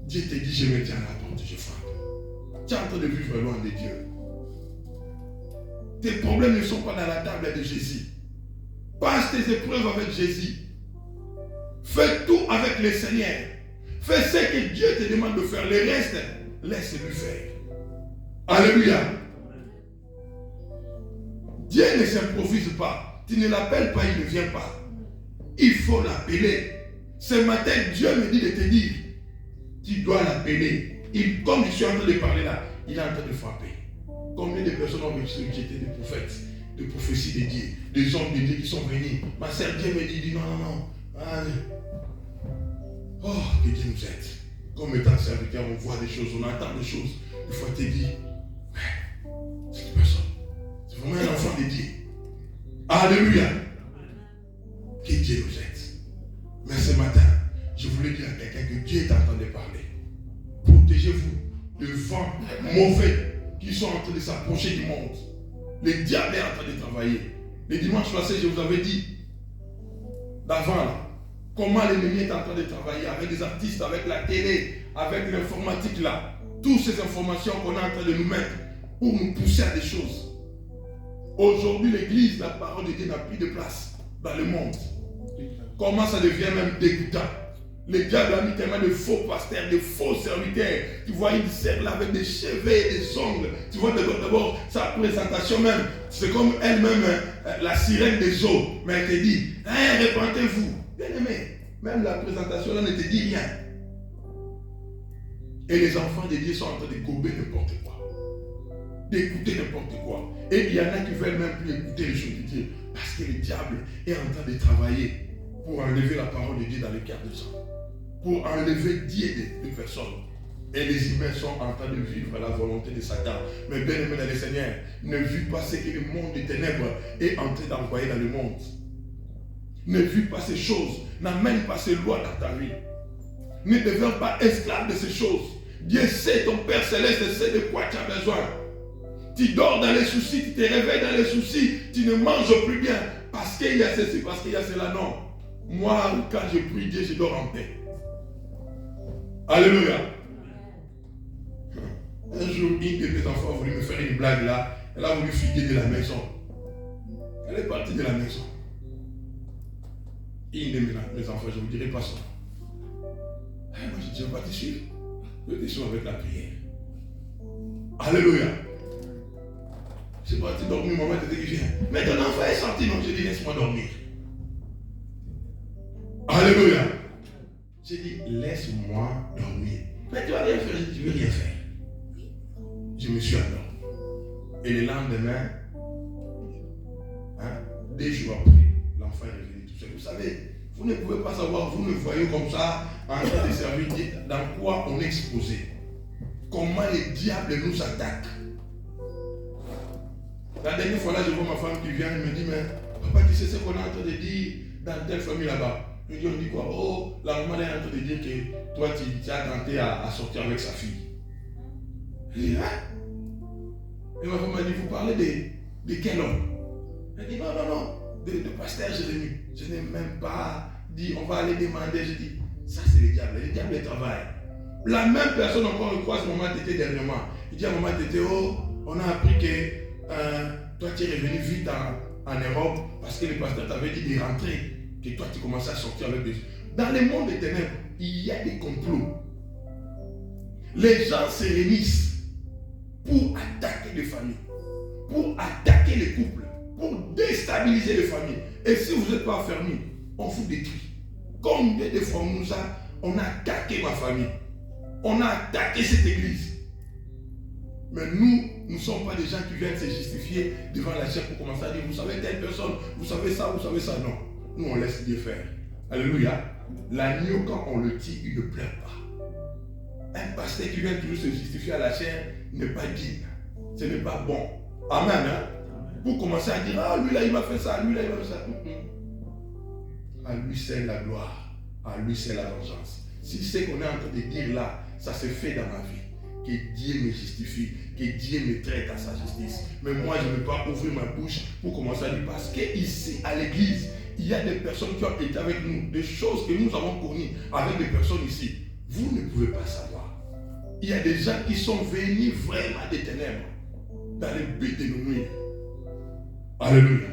Dieu te dit, je me tiens à la porte, je frappe. Tu es en train de vivre loin de Dieu. Tes problèmes ne sont pas dans la table de Jésus. Passe tes épreuves avec Jésus. Fais tout avec le Seigneur. Fais ce que Dieu te demande de faire. Le reste, laisse-lui faire. Alléluia. Dieu ne s'improvise pas. Tu ne l'appelles pas, il ne vient pas. Il faut l'appeler. Ce matin, Dieu me dit de te dire, tu dois l'appeler. Comme je suis en train de parler là, il est en train de frapper. Combien de personnes ont rejeté des prophètes, des prophéties de Dieu, des hommes de Dieu qui sont venus. Ma sœur, Dieu me dit non. Oh, que Dieu nous aide. Comme étant serviteur, on voit des choses, on entend des choses. Il faut te dire, cette personne, c'est vraiment un enfant de Dieu. Alléluia. Que Dieu nous aide. Mais ce matin, je voulais dire à quelqu'un que Dieu est en train de parler. Protégez-vous de vents mauvais qui sont en train de s'approcher du monde. Le diable est en train de travailler. Le dimanche passé, je vous avais dit, d'avant là, comment l'ennemi est en train de travailler avec des artistes, avec la télé, avec l'informatique là. Toutes ces informations qu'on est en train de nous mettre pour nous pousser à des choses. Aujourd'hui, l'église, la parole de Dieu n'a plus de place dans le monde. Comment ça devient même dégoûtant. Le diable a mis tellement de faux pasteurs, de faux serviteurs. Tu vois, il sert là avec des cheveux et des ongles. Tu vois d'abord sa présentation même. C'est comme elle-même, la sirène des eaux. Mais elle te dit, hey, répentez-vous. Bien aimé, même la présentation là ne te dit rien. Et les enfants de Dieu sont en train de gober n'importe quoi. D'écouter n'importe quoi. Et il y en a qui veulent même plus écouter les choses de Dieu. Parce que le diable est en train de travailler pour enlever la parole de Dieu dans les cœurs des gens. Pour enlever Dieu de personnes. Et les humains sont en train de vivre la volonté de Satan. Mais bien aimé dans le Seigneur, ne vis pas ce que le monde des ténèbres est en train d'envoyer dans le monde. Ne vis pas ces choses. N'amène pas ces lois dans ta vie. Ne deviens pas esclave de ces choses. Dieu sait, ton Père Céleste sait de quoi tu as besoin. Tu dors dans les soucis, tu te réveilles dans les soucis, tu ne manges plus bien. Parce qu'il y a ceci, parce qu'il y a cela. Non. Moi, quand je prie Dieu, je dors en paix. Alléluia. Un jour, une de mes enfants a voulu me faire une blague là. Elle a voulu fuiter de la maison. Elle est partie de la maison. Une de mes enfants, je ne vous dirai pas ça. Moi, je ne vais pas te suivre. Je te suis avec la prière. Alléluia. Je suis parti dormir, maman était qui vient. Mais ton enfant est sorti, donc je dis laisse-moi dormir. Alléluia. J'ai dit laisse-moi dormir. Mais tu vas rien faire, je ne veux rien faire. Je me suis endormi. Et le lendemain, 2 jours après, l'enfant est revenu tout seul. Vous savez, vous ne pouvez pas savoir, vous me voyez comme ça, en train de servir Dieu, dans quoi on est exposé. Comment les diables nous attaquent. La dernière fois là, je vois ma femme qui vient, elle me dit, mais papa, tu sais ce qu'on est en train de dire dans telle famille là-bas. Je lui dis, on dit quoi? Oh, la maman est en train de dire que toi, tu as tenté à sortir avec sa fille. Je dis, hein? Et ma femme m'a dit, vous parlez de quel homme? Elle dit, non, de pasteur Jérémie. Je n'ai même pas dit, on va aller demander. Je dis, ça c'est le diable travaille. La même personne encore le croise maman Tété dernièrement. Il dit à maman Tété, oh, on a appris que toi tu es revenu vite en Europe parce que le pasteur t'avait dit de rentrer, que toi tu commençais à sortir avec des... Dans le monde des ténèbres, il y a des complots. Les gens se réunissent pour attaquer les familles, pour attaquer les couples, pour déstabiliser les familles. Et si vous n'êtes pas fermés, on vous détruit. Combien de fois on a attaqué ma famille, on a attaqué cette église. Mais nous ne sommes pas des gens qui viennent se justifier devant la chair pour commencer à dire, vous savez telle personne, vous savez ça. Non, nous on laisse Dieu faire. Alléluia. L'agneau, quand on le tue, il ne pleure pas. Un pasteur qui vient toujours se justifier à la chair n'est pas digne. Ce n'est pas bon. Amen. Pour commencer à dire, ah lui là il m'a fait ça, lui là il m'a fait ça. À lui c'est la gloire, à lui c'est la vengeance. Si ce qu'on est en train de dire là, ça se fait dans ma vie, que Dieu me justifie, que Dieu me traite à sa justice. Mais moi je ne vais pas ouvrir ma bouche pour commencer à dire, parce qu'ici à l'église, il y a des personnes qui ont été avec nous, des choses que nous avons connues avec des personnes ici. Vous ne pouvez pas savoir. Il y a des gens qui sont venus vraiment des ténèbres, dans le but de nous nuire. Alléluia.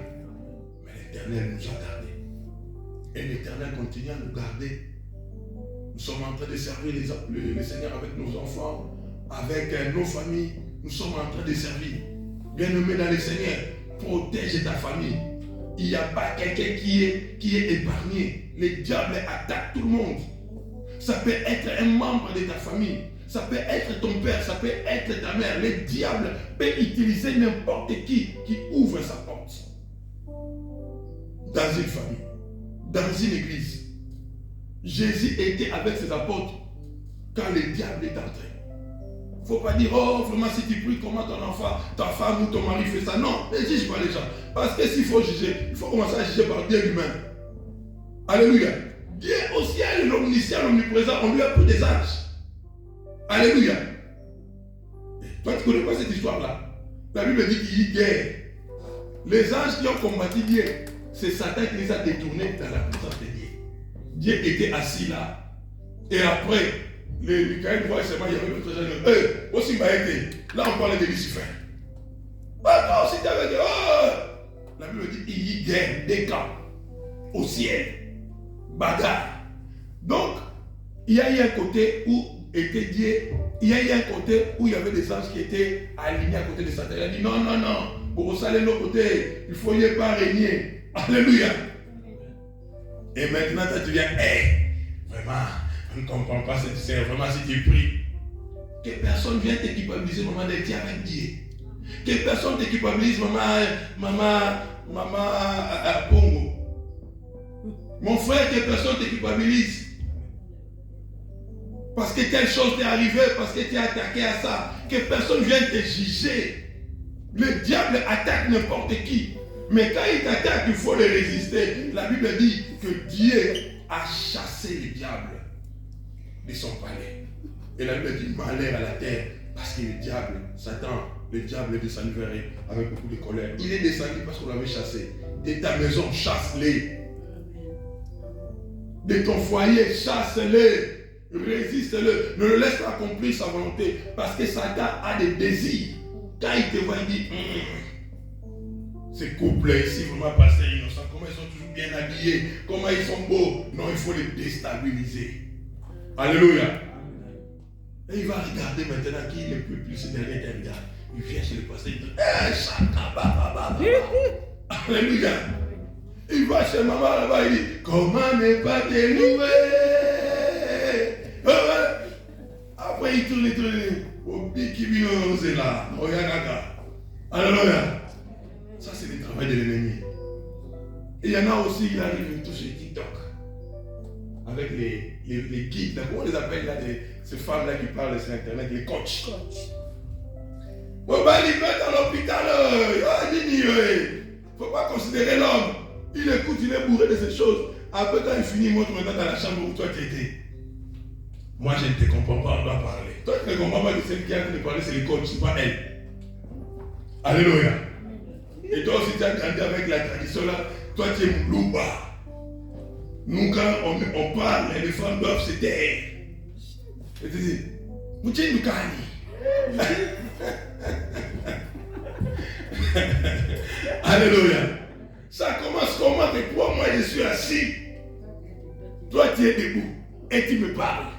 Mais l'Éternel nous a gardés. Et l'Éternel continue à nous garder. Nous sommes en train de servir le Seigneur avec nos enfants, avec nos familles. Nous sommes en train de servir. Bien-aimé dans le Seigneur, protège ta famille. Il n'y a pas quelqu'un qui est épargné. Le diable attaque tout le monde. Ça peut être un membre de ta famille. Ça peut être ton père, ça peut être ta mère. Le diable peut utiliser n'importe qui ouvre sa porte. Dans une famille, dans une église. Jésus était avec ses apôtres quand le diable est entré. Il ne faut pas dire, oh vraiment si tu pries, comment ton enfant, ta femme ou ton mari fait ça. Non, ne juge pas les gens. Parce que s'il faut juger, il faut commencer à juger par Dieu lui-même. Alléluia. Dieu au ciel, l'omniscient, l'omniprésent, on lui a pris des anges. Alléluia. Et toi, tu ne connais pas cette histoire-là. La Bible dit qu'il y a guerre. Les anges qui ont combattu Dieu, c'est Satan qui les a détournés dans la présence de Dieu. Dieu était assis là. Et après, les Michael voit seulement, il y avait d'autres gens. Aussi m'a été. Là, on parlait de Lucifer. Ah, toi aussi, tu avais dit, oh! La Bible dit il y a guerre, des camps, au ciel, bagarre. Donc, il y a eu un côté où était Dieu, il y a eu un côté où il y avait des anges qui étaient alignés à côté de Satan. Il a dit non, non, non, pour saler l'autre côté, il ne faut pas régner. Alléluia. Et maintenant, toi, tu viens, vraiment, on ne comprend pas cette scène, vraiment, si tu pries. Que personne vienne te culpabiliser, maman, d'être avec Dieu. Que personne te culpabilise, maman, Pongo. Mon frère, que personne te culpabilise. Parce que telle chose t'est arrivée, parce que tu es attaqué à ça. Que personne vienne te juger. Le diable attaque n'importe qui. Mais quand il t'attaque, il faut le résister. La Bible dit que Dieu a chassé le diable de son palais. Et la Bible dit malheur à la terre. Parce que le diable, Satan, le diable est descendu vers eux avec beaucoup de colère. Il est descendu parce qu'on l'avait chassé. De ta maison, chasse-les. De ton foyer, chasse-les. Résiste-le. Ne le laisse pas accomplir sa volonté. Parce que Satan a des désirs. Quand il te voit, il dit ces couples ici, vraiment passés innocents, comment ils sont toujours bien habillés, comment ils sont beaux. Non, il faut les déstabiliser. Alléluia. Et il va regarder maintenant qui ne peut plus se dernier regard. Il vient chez le pasteur, il dit Alléluia. Il va chez maman là-bas, il dit comment ne pas te louer. Après il tourne. Alléluia. Ça c'est le travail de l'ennemi. Et il y en a aussi, il arrive, il touche les TikTok. Avec les guides, comment on les appelle là, ces femmes-là qui parlent sur internet, les coachs. On va les mettre dans l'hôpital. Il ne faut pas considérer l'homme. Il écoute, il est bourré de ces choses. Après quand il finit, il montre maintenant dans la chambre où toi tu étais. Moi je ne te comprends pas, on doit parler. Toi tu ne comprends pas que celle qui a de parler, c'est les coachs, c'est pas elle. Alléluia. Et toi aussi tu as grandi avec la tradition là, toi tu es Moulouba. Nous quand on parle, les femmes doivent se taire. Et tu dis, Mouché Noukani. Alléluia. Ça commence comment que toi, moi je suis assis. Toi tu es debout et tu me parles.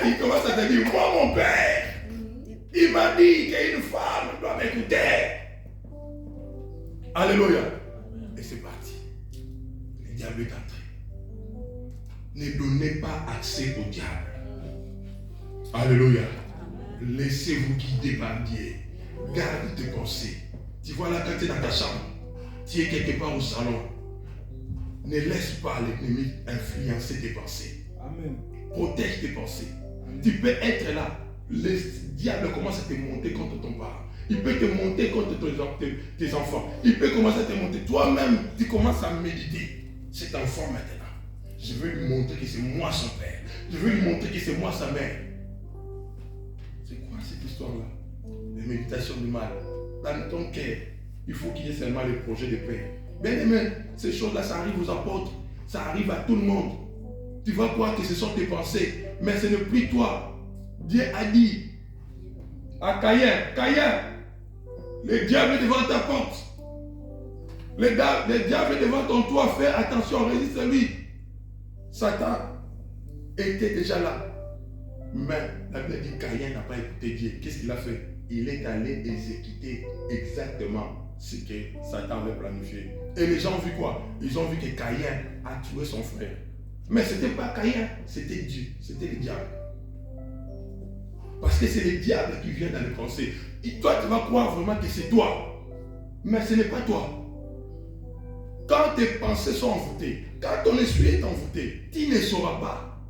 Il commence à te dire, moi mon père, il m'a dit qu'une femme doit m'écouter. Alléluia. Et c'est parti. Le diable est entré. Ne donnez pas accès au diable. Alléluia. Laissez-vous guider par Dieu. Garde tes pensées. Tu vois là quand tu es dans ta chambre, tu es quelque part au salon. Ne laisse pas l'ennemi influencer tes pensées. Amen. Protège tes pensées. Tu peux être là. Le diable commence à te monter contre ton parent. Il peut te monter contre tes enfants. Il peut commencer à te monter. Toi-même, tu commences à méditer. Cet enfant maintenant, je veux lui montrer que c'est moi son père. Je veux lui montrer que c'est moi sa mère. C'est quoi cette histoire-là? La méditation du mal. Dans ton cœur, il faut qu'il y ait seulement les projets de paix. Bien aimé, ces choses-là, ça arrive aux apôtres. Ça arrive à tout le monde. Tu vas croire que ce sont tes pensées. Mais ce n'est plus toi. Dieu a dit à Caïn, le diable est devant ta porte. Le diable est devant ton toit. Fais attention, résiste à lui. Satan était déjà là. Mais la Bible dit que Caïn n'a pas écouté Dieu. Qu'est-ce qu'il a fait? Il est allé exécuter exactement ce que Satan avait planifié. Et les gens ont vu quoi? Ils ont vu que Caïn a tué son frère. Mais ce n'était pas Caïn, c'était Dieu, c'était le diable. Parce que c'est le diable qui vient dans les pensées. Et toi, tu vas croire vraiment que c'est toi. Mais ce n'est pas toi. Quand tes pensées sont envoûtées, quand ton esprit est envoûté, tu ne sauras pas.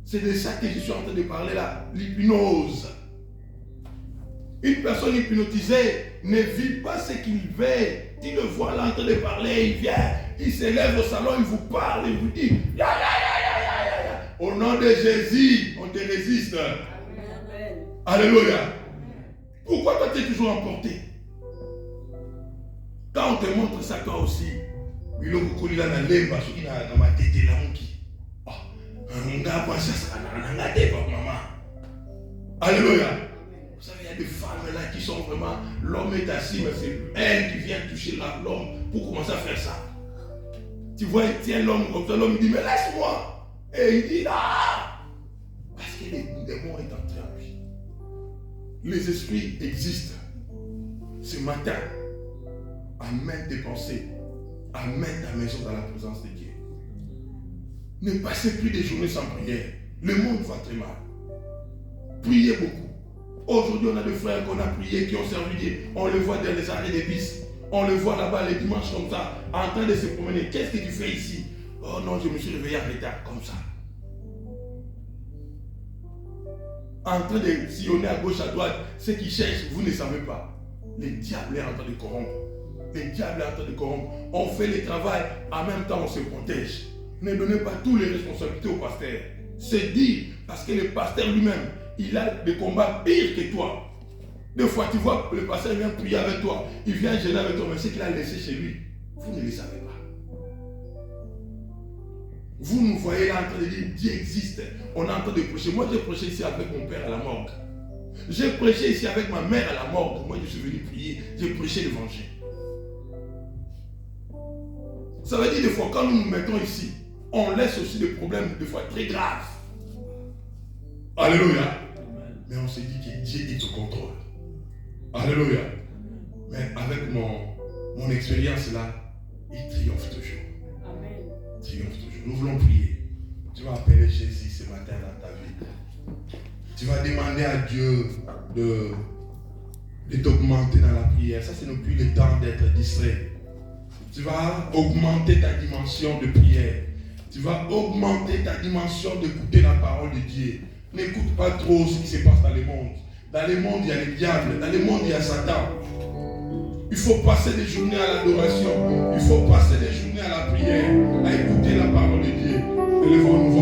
C'est de ça que je suis en train de parler là, l'hypnose. Une personne hypnotisée ne vit pas ce qu'il veut. Tu le vois là en train de parler, il vient, il se lève au salon, il vous parle, il vous dit ya, ya, ya, ya, ya, ya. Au nom de Jésus, on te résiste. Amen. Alléluia. Pourquoi toi tu es toujours emporté? Quand on te montre ça, toi aussi, il a beaucoup de la lemba, ce qui a dans ma tête là, mon qui. Un gars pense ça, on a gâté pour maman. Alléluia. Vous savez, il y a des femmes là qui sont vraiment, l'homme est assis, mais c'est elle qui vient toucher l'homme pour commencer à faire ça. Tu vois, il tient l'homme comme ça, l'homme dit, mais laisse-moi. Et il dit, ah, parce que le démon est entré en lui. Les esprits existent. Ce matin, amène tes pensées, amène ta maison dans la présence de Dieu. Ne passez plus des journées sans prière. Le monde va très mal. Priez beaucoup. Aujourd'hui, on a des frères qu'on a priés, qui ont servi Dieu. On les voit dans les arrêts des bus. On les voit là-bas les dimanches comme ça, en train de se promener. Qu'est-ce que tu fais ici? Oh non, je me suis réveillé en retard, comme ça. En train de sillonner à gauche, à droite. Ceux qui cherchent, vous ne savez pas. Le diable est en train de corrompre. Le diable est en train de corrompre. On fait le travail, en même temps on se protège. Ne donnez pas toutes les responsabilités au pasteur. C'est dit, parce que le pasteur lui-même, il a des combats pires que toi. Des fois, tu vois, le pasteur vient prier avec toi, il vient gêner avec toi, mais ce qu'il a laissé chez lui, vous ne le savez pas. Vous nous voyez là en train de dire, Dieu existe. On est en train de prêcher. Moi, j'ai prêché ici avec mon père à la morgue. J'ai prêché ici avec ma mère à la morgue. Moi, je suis venu prier, j'ai prêché l'évangile. Ça veut dire des fois, quand nous nous mettons ici, on laisse aussi des problèmes, des fois très graves. Alléluia. Mais on se dit que Dieu est au contrôle. Alléluia. Mais avec mon expérience là, il triomphe toujours. Amen. Triomphe toujours. Nous voulons prier. Tu vas appeler Jésus ce matin dans ta vie. Tu vas demander à Dieu de t'augmenter dans la prière. Ça, c'est non plus le temps d'être distrait. Tu vas augmenter ta dimension de prière. Tu vas augmenter ta dimension d'écouter la parole de Dieu. N'écoute pas trop ce qui se passe dans le monde. Dans le monde, il y a le diable. Dans le monde, il y a Satan. Il faut passer des journées à l'adoration. Il faut passer des journées à la prière, à écouter la parole de Dieu. Élevons-nous